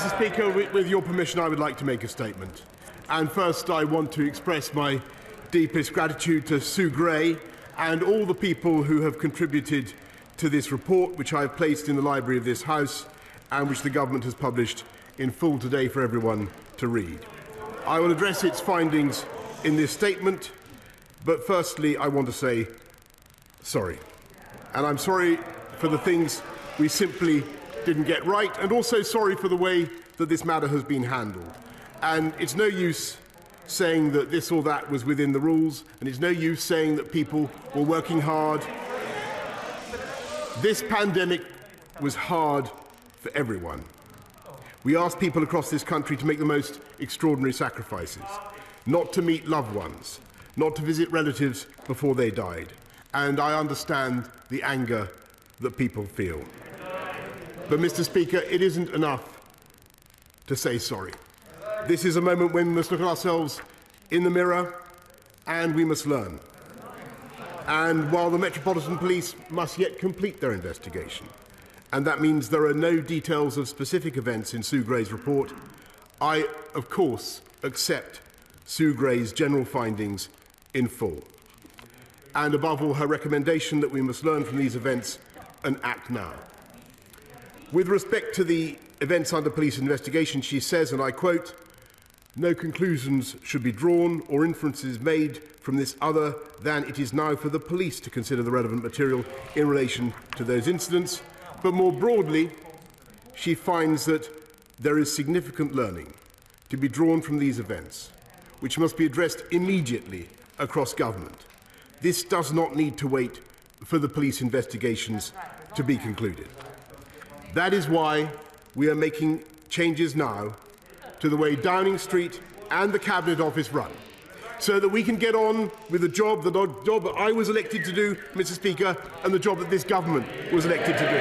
Mr. Speaker, with your permission, I would like to make a statement. And first, I want to express my deepest gratitude to Sue Gray and all the people who have contributed to this report, which I have placed in the library of this House and which the government has published in full today for everyone to read. I will address its findings in this statement, but firstly, I want to say sorry. And I'm sorry for the things we simply didn't get right, and also sorry for the way that this matter has been handled. And it's no use saying that this or that was within the rules, and it's no use saying that people were working hard. This pandemic was hard for everyone. We asked people across this country to make the most extraordinary sacrifices, not to meet loved ones, not to visit relatives before they died. And I understand the anger that people feel. But, Mr. Speaker, it isn't enough to say sorry. This is a moment when we must look at ourselves in the mirror and we must learn. And while the Metropolitan Police must yet complete their investigation, and that means there are no details of specific events in Sue Gray's report, I, of course, accept Sue Gray's general findings in full. And above all, her recommendation that we must learn from these events and act now. With respect to the events under police investigation, she says, and I quote, "No conclusions should be drawn or inferences made from this other than it is now for the police to consider the relevant material in relation to those incidents." But more broadly, she finds that there is significant learning to be drawn from these events, which must be addressed immediately across government. This does not need to wait for the police investigations to be concluded. That is why we are making changes now to the way Downing Street and the Cabinet Office run, so that we can get on with the job that I was elected to do, Mr. Speaker, and the job that this government was elected to do.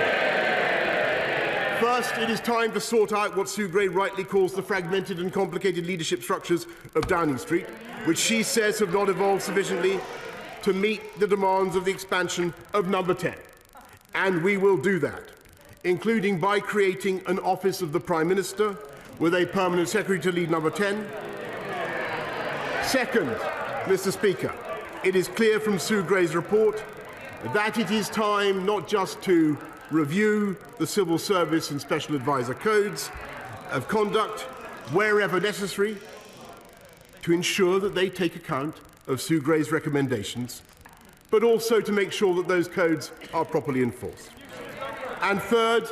First, it is time to sort out what Sue Gray rightly calls the fragmented and complicated leadership structures of Downing Street, which she says have not evolved sufficiently to meet the demands of the expansion of Number 10. And we will do that, including by creating an Office of the Prime Minister with a permanent secretary to lead Number 10. Second, Mr. Speaker, it is clear from Sue Gray's report that it is time not just to review the Civil Service and Special Advisor codes of conduct wherever necessary to ensure that they take account of Sue Gray's recommendations, but also to make sure that those codes are properly enforced. And third,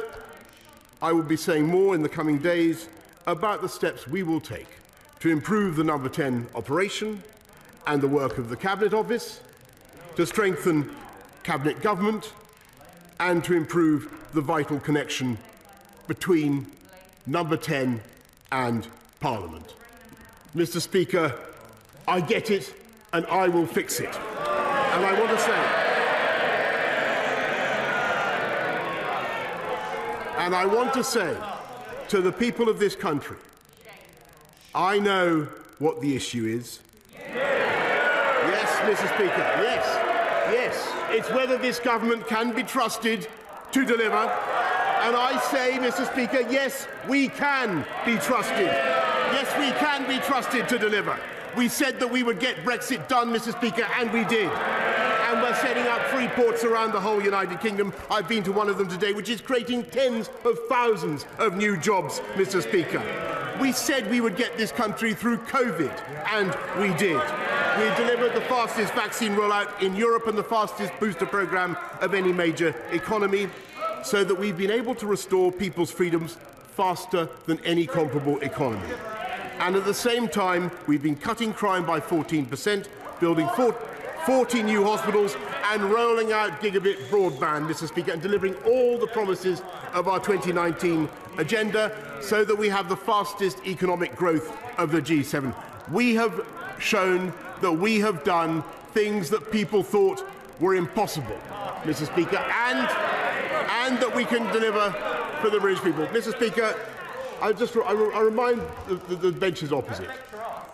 I will be saying more in the coming days about the steps we will take to improve the Number 10 operation and the work of the Cabinet Office, to strengthen Cabinet government, and to improve the vital connection between Number 10 and Parliament. Mr. Speaker, I get it and I will fix it. And I want to say, to the people of this country, I know what the issue is. Yes, Mr. Speaker, yes. It's whether this government can be trusted to deliver. And I say, Mr. Speaker, yes, we can be trusted. Yes, we can be trusted to deliver. We said that we would get Brexit done, Mr. Speaker, and we did. And we're setting up free ports around the whole United Kingdom. I've been to one of them today, which is creating tens of thousands of new jobs, Mr. Speaker. We said we would get this country through COVID, and we did. We delivered the fastest vaccine rollout in Europe and the fastest booster programme of any major economy, so that we've been able to restore people's freedoms faster than any comparable economy. And at the same time, we've been cutting crime by 14%, building 40 new hospitals and rolling out gigabit broadband, Mr. Speaker, and delivering all the promises of our 2019 agenda so that we have the fastest economic growth of the G7. We have shown that we have done things that people thought were impossible, Mr. Speaker, and that we can deliver for the British people. Mr. Speaker, I remind the benches opposite.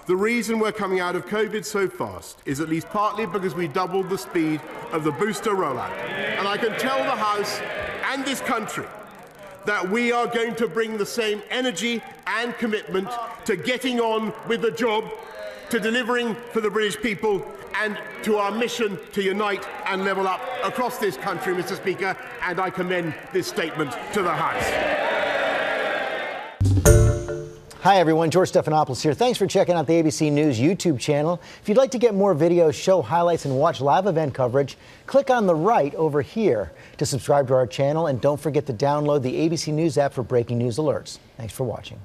The reason we're coming out of COVID so fast is at least partly because we doubled the speed of the booster rollout. And I can tell the House and this country that we are going to bring the same energy and commitment to getting on with the job, to delivering for the British people, and to our mission to unite and level up across this country, Mr. Speaker, and I commend this statement to the House. Hi everyone, George Stephanopoulos here. Thanks for checking out the ABC News YouTube channel. If you'd like to get more videos, show highlights, and watch live event coverage, click on the right over here to subscribe to our channel, and don't forget to download the ABC News app for breaking news alerts. Thanks for watching.